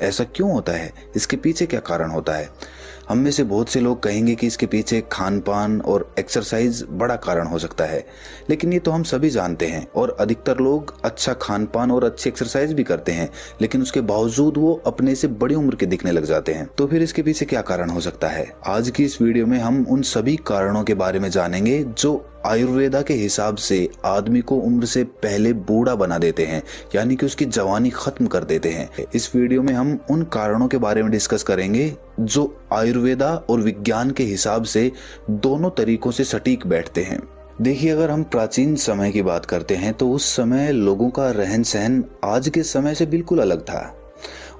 ऐसा क्यों होता है? इसके पीछे क्या कारण होता है? हम में से बहुत से लोग कहेंगे कि इसके पीछे खान पान और एक्सरसाइज बड़ा कारण हो सकता है, लेकिन ये तो हम सभी जानते हैं और अधिकतर लोग अच्छा खान पान और अच्छी एक्सरसाइज भी करते हैं, लेकिन उसके बावजूद वो अपने से बड़ी उम्र के दिखने लग जाते हैं। तो फिर इसके पीछे क्या कारण हो सकता है? आज की इस वीडियो में हम उन सभी कारणों के बारे में जानेंगे जो आयुर्वेदा के हिसाब से आदमी को उम्र से पहले बूढ़ा बना देते हैं, यानी कि उसकी जवानी खत्म कर देते हैं। इस वीडियो में हम उन कारणों के बारे में डिस्कस करेंगे जो आयुर्वेदा और विज्ञान के हिसाब से दोनों तरीकों से सटीक बैठते हैं। देखिए, अगर हम प्राचीन समय की बात करते हैं तो उस समय लोगों का रहन सहन आज के समय से बिल्कुल अलग था।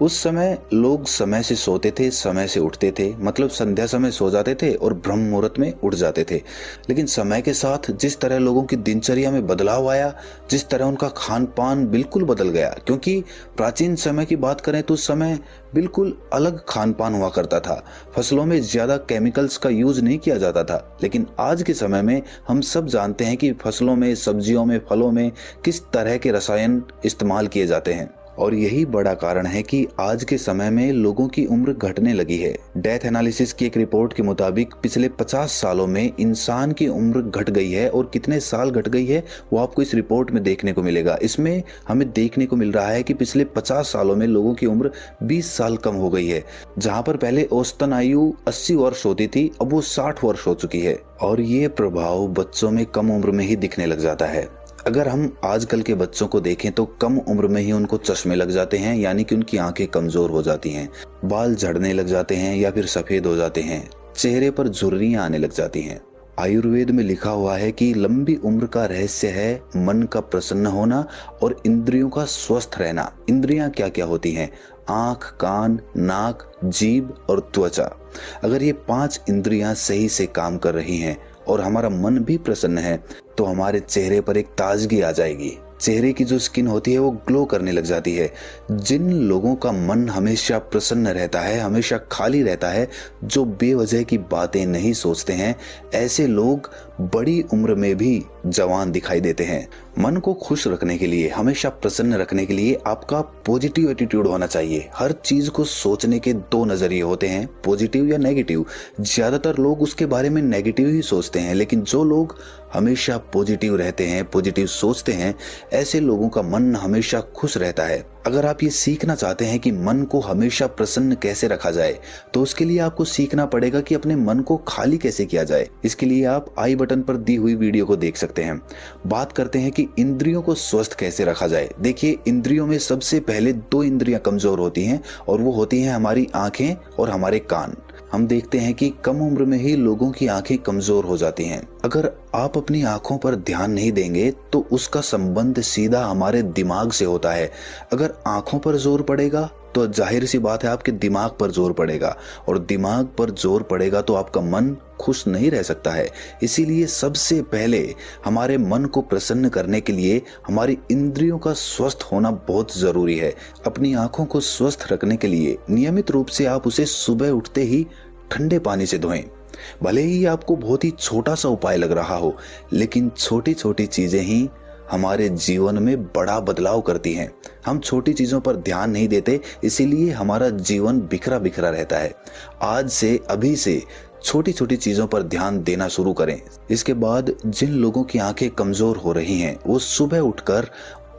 उस समय लोग समय से सोते थे, समय से उठते थे, मतलब संध्या समय सो जाते थे और ब्रह्म मुहूर्त में उठ जाते थे। लेकिन समय के साथ जिस तरह लोगों की दिनचर्या में बदलाव आया, जिस तरह उनका खान पान बिल्कुल बदल गया, क्योंकि प्राचीन समय की बात करें तो उस समय बिल्कुल अलग खान पान हुआ करता था। फसलों में ज्यादा केमिकल्स का यूज नहीं किया जाता था, लेकिन आज के समय में हम सब जानते हैं कि फसलों में, सब्जियों में, फलों में किस तरह के रसायन इस्तेमाल किए जाते हैं। और यही बड़ा कारण है कि आज के समय में लोगों की उम्र घटने लगी है। डेथ एनालिसिस की एक रिपोर्ट के मुताबिक पिछले 50 सालों में इंसान की उम्र घट गई है, और कितने साल घट गई है वो आपको इस रिपोर्ट में देखने को मिलेगा। इसमें हमें देखने को मिल रहा है कि पिछले 50 सालों में लोगों की उम्र 20 साल कम हो गई है। जहां पर पहले औसतन आयु 80 वर्ष होती थी, अब वो 60 वर्ष हो चुकी है। और ये प्रभाव बच्चों में कम उम्र में ही दिखने लग जाता है। अगर हम आजकल के बच्चों को देखें तो कम उम्र में ही उनको चश्मे लग जाते हैं, यानी कि उनकी आंखें कमजोर हो जाती हैं, बाल झड़ने लग जाते हैं या फिर सफेद हो जाते हैं, चेहरे पर झुर्रियां आने लग जाती हैं। आयुर्वेद में लिखा हुआ है कि लंबी उम्र का रहस्य है मन का प्रसन्न होना और इंद्रियों का स्वस्थ रहना। इंद्रियां क्या क्या होती हैं? आंख, कान, नाक, जीभ और त्वचा। अगर ये 5 इंद्रियां सही से काम कर रही हैं और हमारा मन भी प्रसन्न है तो हमारे चेहरे पर एक ताजगी आ जाएगी। चेहरे की जो स्किन होती है वो ग्लो करने लग जाती है। जिन लोगों का मन हमेशा प्रसन्न रहता है, हमेशा खाली रहता है, जो बेवजह की बातें नहीं सोचते हैं, ऐसे लोग बड़ी उम्र में भी जवान दिखाई देते हैं। मन को खुश रखने के लिए, हमेशा प्रसन्न रखने के लिए आपका पॉजिटिव एटीट्यूड होना चाहिए। हर चीज को सोचने के 2 नजरिए होते हैं, पॉजिटिव या नेगेटिव। ज्यादातर लोग उसके बारे में नेगेटिव ही सोचते हैं, लेकिन जो लोग हमेशा पॉजिटिव रहते हैं, पॉजिटिव सोचते हैं, ऐसे लोगों का मन हमेशा खुश रहता है। अगर आप ये सीखना चाहते हैं कि मन को हमेशा प्रसन्न कैसे रखा जाए, तो उसके लिए आपको सीखना पड़ेगा कि अपने मन को खाली कैसे किया जाए। इसके लिए आप आई बटन पर दी हुई वीडियो को देख सकते हैं। बात करते हैं कि इंद्रियों को स्वस्थ कैसे रखा जाए। देखिए, इंद्रियों में सबसे पहले 2 इंद्रियां कमजोर होती हैं, और वो होती हैं हमारी आंखें और हमारे कान। हम देखते हैं कि कम उम्र में ही लोगों की आंखें कमजोर हो जाती हैं। अगर आप अपनी आंखों पर ध्यान नहीं देंगे तो उसका संबंध सीधा हमारे दिमाग से होता है। अगर आंखों पर जोर पड़ेगा तो जाहिर सी बात है आपके दिमाग पर जोर पड़ेगा, और दिमाग पर जोर पड़ेगा तो आपका मन खुश नहीं रह सकता है। इसीलिए सबसे पहले हमारे मन को प्रसन्न करने के लिए हमारी इंद्रियों का स्वस्थ होना बहुत जरूरी है। अपनी आंखों को स्वस्थ रखने के लिए नियमित रूप से आप उसे सुबह उठते ही ठंडे पानी से धोएं। भले ही आपको बहुत ही छोटा सा उपाय लग रहा हो, लेकिन छोटी छोटी चीजें ही हमारे जीवन में बड़ा बदलाव करती हैं। हम छोटी चीजों पर ध्यान नहीं देते, इसीलिए हमारा जीवन बिखरा बिखरा रहता है। आज से, अभी से छोटी छोटी चीजों पर ध्यान देना शुरू करें। इसके बाद जिन लोगों की आंखें कमजोर हो रही हैं, वो सुबह उठकर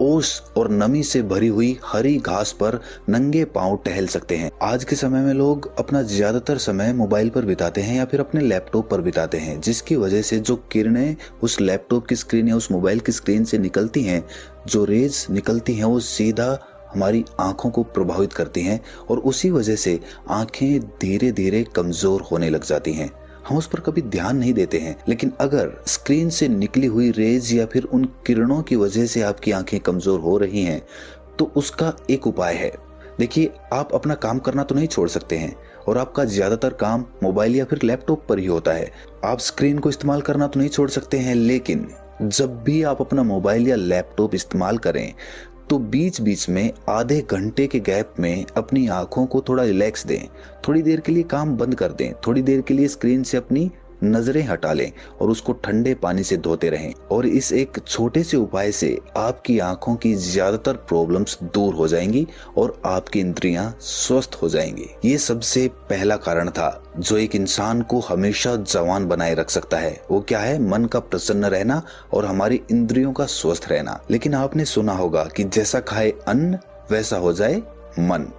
ओस और नमी से भरी हुई हरी घास पर नंगे पांव टहल सकते हैं। आज के समय में लोग अपना ज्यादातर समय मोबाइल पर बिताते हैं या फिर अपने लैपटॉप पर बिताते हैं, जिसकी वजह से जो किरणें उस लैपटॉप की स्क्रीन या उस मोबाइल की स्क्रीन से निकलती हैं, जो रेज निकलती हैं, वो सीधा हमारी आंखों को प्रभावित करती हैं, और उसी वजह से आंखें धीरे धीरे कमजोर होने लग जाती हैं। हम उस पर कभी ध्यान नहीं देते हैं, लेकिन अगर स्क्रीन से निकली हुई रेज या फिर उन किरणों की वजह से आपकी आंखें कमजोर हो रही हैं, तो उसका एक उपाय है। देखिए, आप अपना काम करना तो नहीं छोड़ सकते हैं, और आपका ज्यादातर काम मोबाइल या फिर लैपटॉप पर ही होता है। आप स्क्रीन को इस्तेमाल करना तो नहीं छोड़ सकते हैं, लेकिन जब भी आप अपना मोबाइल या लैपटॉप इस्तेमाल करें तो बीच बीच में आधे घंटे के गैप में अपनी आंखों को थोड़ा रिलैक्स दें। थोड़ी देर के लिए काम बंद कर दें, थोड़ी देर के लिए स्क्रीन से अपनी नजरें हटा लें और उसको ठंडे पानी से धोते रहें। और इस एक छोटे से उपाय से आपकी आंखों की ज्यादातर प्रॉब्लम्स दूर हो जाएंगी और आपकी इंद्रियां स्वस्थ हो जाएंगी। ये सबसे पहला कारण था जो एक इंसान को हमेशा जवान बनाए रख सकता है। वो क्या है? मन का प्रसन्न रहना और हमारी इंद्रियों का स्वस्थ रहना। लेकिन आपने सुना होगा कि जैसा खाए अन्न वैसा हो जाए मन।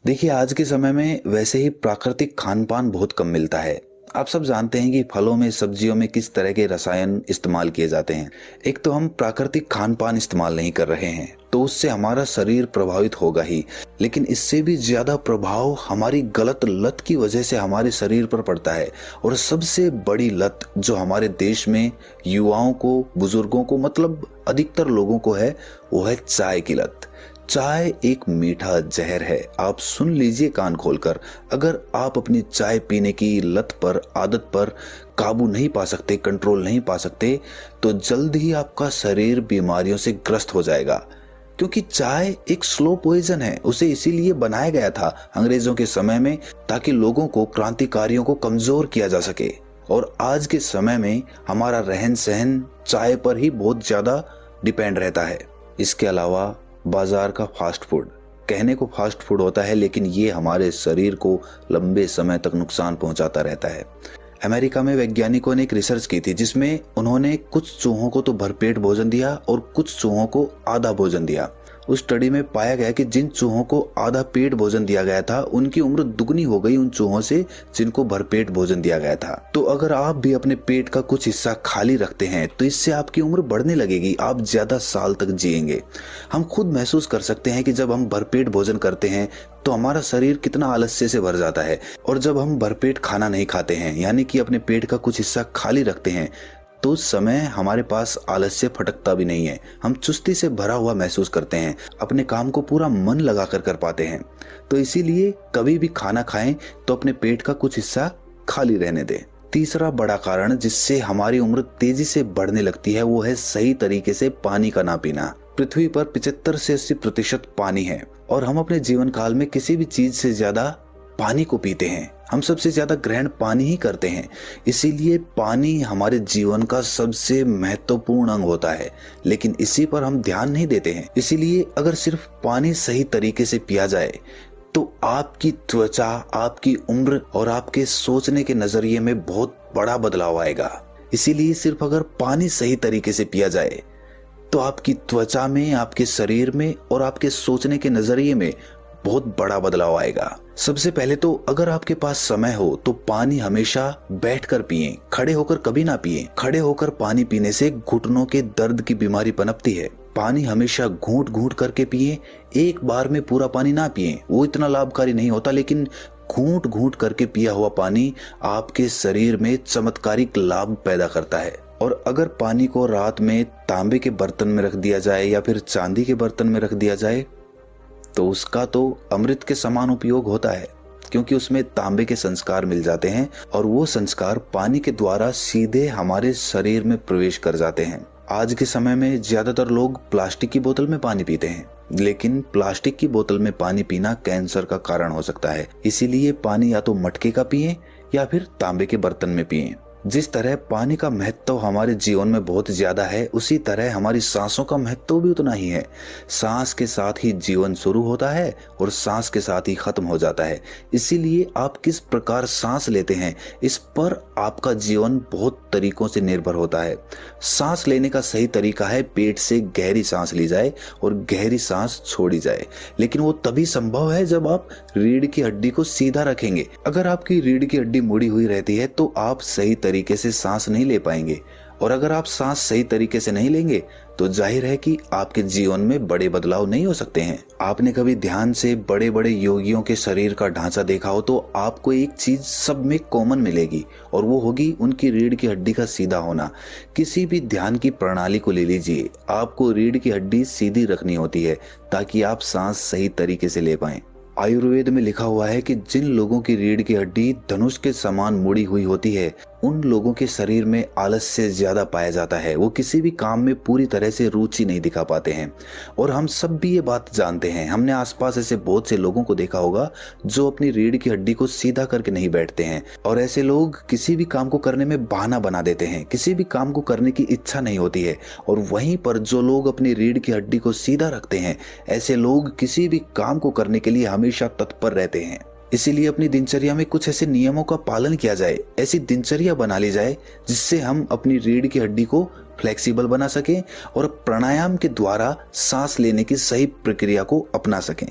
देखिए, आज के समय में वैसे ही प्राकृतिक खान पान बहुत कम मिलता है। आप सब जानते हैं कि फलों में, सब्जियों में किस तरह के रसायन इस्तेमाल किए जाते हैं। एक तो हम प्राकृतिक खान पान इस्तेमाल नहीं कर रहे हैं, तो उससे हमारा शरीर प्रभावित होगा ही, लेकिन इससे भी ज्यादा प्रभाव हमारी गलत लत की वजह से हमारे शरीर पर पड़ता है। और सबसे बड़ी लत जो हमारे देश में युवाओं को, बुजुर्गों को, मतलब अधिकतर लोगों को है, वो है चाय की लत। चाय एक मीठा जहर है। आप सुन लीजिए कान खोलकर, अगर आप अपनी चाय पीने की लत पर, आदत पर काबू नहीं पा सकते, कंट्रोल नहीं पा सकते, तो जल्द ही आपका शरीर बीमारियों से ग्रस्त हो जाएगा। क्योंकि चाय एक स्लो पॉइजन है। उसे इसीलिए बनाया गया था अंग्रेजों के समय में, ताकि लोगों को, क्रांतिकारियों को कमजोर किया जा सके। और आज के समय में हमारा रहन सहन चाय पर ही बहुत ज्यादा डिपेंड रहता है। इसके अलावा बाजार का फास्ट फूड, कहने को फास्ट फूड होता है, लेकिन ये हमारे शरीर को लंबे समय तक नुकसान पहुंचाता रहता है। अमेरिका में वैज्ञानिकों ने एक रिसर्च की थी, जिसमें उन्होंने कुछ चूहों को तो भरपेट भोजन दिया और कुछ चूहों को आधा भोजन दिया। उस स्टडी में पाया गया कि जिन चूहों को आधा पेट भोजन दिया गया था, उनकी उम्र दुगनी हो गई उन चूहों से जिनको भरपेट भोजन दिया गया था। तो अगर आप भी अपने पेट का कुछ हिस्सा खाली रखते हैं, तो इससे आपकी उम्र बढ़ने लगेगी, आप ज्यादा साल तक जिएंगे। हम खुद महसूस कर सकते हैं कि जब हम भरपेट भोजन करते हैं तो हमारा शरीर कितना आलस्य से भर जाता है। और जब हम भरपेट खाना नहीं खाते हैं, यानी कि अपने पेट का कुछ हिस्सा खाली रखते हैं, तो उस समय हमारे पास आलस्य फटकता भी नहीं है। हम चुस्ती से भरा हुआ महसूस करते हैं, अपने काम को पूरा मन लगाकर कर पाते हैं। तो इसीलिए कभी भी खाना खाएं तो अपने पेट का कुछ हिस्सा खाली रहने दें। तीसरा बड़ा कारण जिससे हमारी उम्र तेजी से बढ़ने लगती है, वो है सही तरीके से पानी का ना पीना। पृथ्वी पर 75 से 80% पानी है और हम अपने जीवन काल में किसी भी चीज से ज्यादा पानी को पीते हैं। हम सबसे ज्यादा ग्रहण पानी ही करते हैं। इसीलिए पानी हमारे जीवन का सबसे महत्वपूर्ण अंग होता है, लेकिन इसी पर हम ध्यान नहीं देते हैं। इसीलिए अगर सिर्फ पानी सही तरीके से पिया जाए तो आपकी त्वचा, आपकी उम्र और आपके सोचने के नजरिए में बहुत बड़ा बदलाव आएगा। इसीलिए सिर्फ अगर पानी सही तरीके से पिया जाए तो आपकी त्वचा में, आपके शरीर में और आपके सोचने के नजरिए में बहुत बड़ा बदलाव आएगा। सबसे पहले तो अगर आपके पास समय हो तो पानी हमेशा बैठकर पिएं, खड़े होकर कभी ना पिएं। खड़े होकर पानी पीने से घुटनों के दर्द की बीमारी पनपती है। पानी हमेशा घूंट घूंट करके पिएं, एक बार में पूरा पानी ना पिएं, वो इतना लाभकारी नहीं होता। लेकिन घूंट घूंट करके पिया हुआ पानी आपके शरीर में चमत्कारिक लाभ पैदा करता है। और अगर पानी को रात में तांबे के बर्तन में रख दिया जाए या फिर चांदी के बर्तन में रख दिया जाए तो उसका तो अमृत के समान उपयोग होता है, क्योंकि उसमें तांबे के संस्कार मिल जाते हैं और वो संस्कार पानी के द्वारा सीधे हमारे शरीर में प्रवेश कर जाते हैं। आज के समय में ज्यादातर लोग प्लास्टिक की बोतल में पानी पीते हैं, लेकिन प्लास्टिक की बोतल में पानी पीना कैंसर का कारण हो सकता है। इसीलिए पानी या तो मटके का पिएं या फिर तांबे के बर्तन में पिएं। जिस तरह पानी का महत्व हमारे जीवन में बहुत ज्यादा है, उसी तरह हमारी सांसों का महत्व भी उतना ही है। सांस के साथ ही जीवन शुरू होता है और सांस के साथ ही खत्म हो जाता है। इसीलिए आप किस प्रकार सांस लेते हैं, इस पर आपका जीवन बहुत तरीकों से निर्भर होता है। सांस लेने का सही तरीका है पेट से गहरी सांस ली जाए और गहरी सांस छोड़ी जाए। लेकिन वो तभी संभव है जब आप रीढ़ की हड्डी को सीधा रखेंगे। अगर आपकी रीढ़ की हड्डी मुड़ी हुई रहती है तो आप सही तरीके से सांस नहीं ले पाएंगे, और अगर आप सांस सही तरीके से नहीं लेंगे तो जाहिर है कि आपके जीवन में बड़े बदलाव नहीं हो सकते हैं। आपने कभी ध्यान से बड़े बड़े योगियों के शरीर का ढांचा देखा हो तो आपको एक चीज सब में कॉमन मिलेगी, और वो होगी उनकी रीढ़ की हड्डी का सीधा होना। किसी भी ध्यान की प्रणाली को ले लीजिए, आपको रीढ़ की हड्डी सीधी रखनी होती है ताकि आप सांस सही तरीके से ले पाएं। आयुर्वेद में लिखा हुआ है कि जिन लोगों की रीढ़ की हड्डी धनुष के समान मुड़ी हुई होती है उन लोगों के शरीर में आलस से ज्यादा पाया जाता है। वो किसी भी काम में पूरी तरह से रुचि नहीं दिखा पाते हैं। और हम सब भी ये बात जानते हैं, हमने आसपास ऐसे बहुत से लोगों को देखा होगा जो अपनी रीढ़ की हड्डी को सीधा करके नहीं बैठते हैं। और ऐसे लोग किसी भी काम को करने में बहाना बना देते हैं, किसी भी काम को करने की इच्छा नहीं होती है। और वहीं पर जो लोग अपनी रीढ़ की हड्डी को सीधा रखते हैं, ऐसे लोग किसी भी काम को करने के लिए हमेशा तत्पर रहते हैं। इसीलिए अपनी दिनचर्या में कुछ ऐसे नियमों का पालन किया जाए, ऐसी दिनचर्या बना ली जाए जिससे हम अपनी रीढ़ की हड्डी को फ्लेक्सिबल बना सकें और प्राणायाम के द्वारा सांस लेने की सही प्रक्रिया को अपना सकें।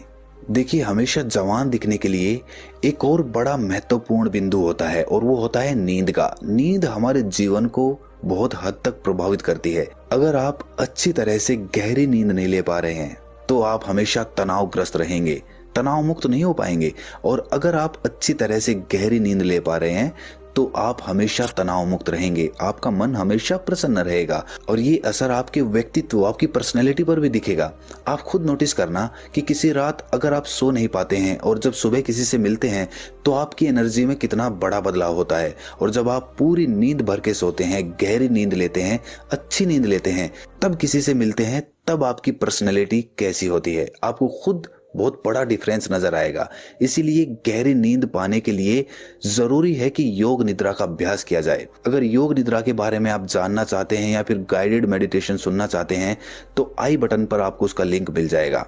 देखिए, हमेशा जवान दिखने के लिए एक और बड़ा महत्वपूर्ण बिंदु होता है और वो होता है नींद का। नींद हमारे जीवन को बहुत हद तक प्रभावित करती है। अगर आप अच्छी तरह से गहरी नींद नहीं ले पा रहे हैं तो आप हमेशा तनावग्रस्त रहेंगे, तनाव मुक्त नहीं हो पाएंगे। और अगर आप अच्छी तरह से गहरी नींद ले पा रहे हैं तो आप हमेशा तनाव मुक्त रहेंगे, आपका मन हमेशा प्रसन्न रहेगा। और ये असर आपके व्यक्तित्व, आपकी पर्सनैलिटी पर भी दिखेगा। आप खुद नोटिस करना कि किसी रात अगर आप सो नहीं पाते हैं और जब सुबह किसी से मिलते हैं तो आपकी एनर्जी में कितना बड़ा बदलाव होता है। और जब आप पूरी नींद भर के सोते हैं, गहरी नींद लेते हैं, अच्छी नींद लेते हैं, तब किसी से मिलते हैं, तब आपकी पर्सनैलिटी कैसी होती है, आपको खुद बहुत बड़ा डिफरेंस नजर आएगा। इसीलिए गहरी नींद पाने के लिए जरूरी है कि योग निद्रा का अभ्यास किया जाए। अगर योग निद्रा के बारे में आप जानना चाहते हैं या फिर गाइडेड मेडिटेशन सुनना चाहते हैं तो आई बटन पर आपको उसका लिंक मिल जाएगा।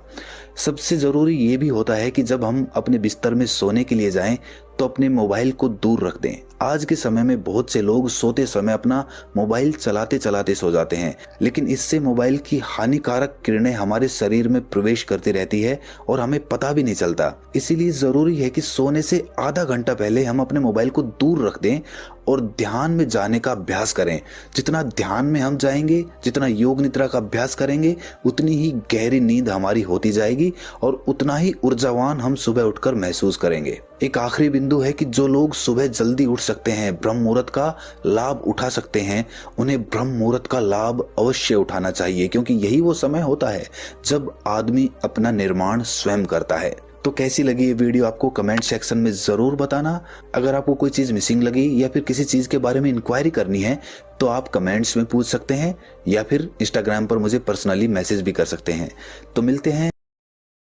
सबसे जरूरी ये भी होता है कि जब हम अपने बिस्तर में सोने के लिए जाएं तो अपने मोबाइल को दूर रख दें। आज के समय में बहुत से लोग सोते समय अपना मोबाइल चलाते चलाते सो जाते हैं, लेकिन इससे मोबाइल की हानिकारक किरणें हमारे शरीर में प्रवेश करती रहती है और हमें पता भी नहीं चलता। इसीलिए जरूरी है कि सोने से आधा घंटा पहले हम अपने मोबाइल को दूर रख दें और ध्यान में जाने का अभ्यास करें। जितना ध्यान में हम जाएंगे, जितना योग निद्रा का अभ्यास करेंगे, उतनी ही गहरी नींद हमारी होती जाएगी और उतना ही ऊर्जावान हम सुबह उठकर महसूस करेंगे। एक आखिरी बिंदु है कि जो लोग सुबह जल्दी उठ सकते हैं, ब्रह्म मुहूर्त का लाभ उठा सकते हैं, उन्हें ब्रह्म मुहूर्त का लाभ अवश्य उठाना चाहिए, क्योंकि यही वो समय होता है जब आदमी अपना निर्माण स्वयं करता है। तो कैसी लगी ये वीडियो आपको कमेंट सेक्शन में ज़रूर बताना। अगर आपको कोई चीज़ मिसिंग लगी या फिर किसी चीज़ के बारे में इंक्वायरी करनी है तो आप कमेंट्स में पूछ सकते हैं या फिर इंस्टाग्राम पर मुझे पर्सनली मैसेज भी कर सकते हैं। तो मिलते हैं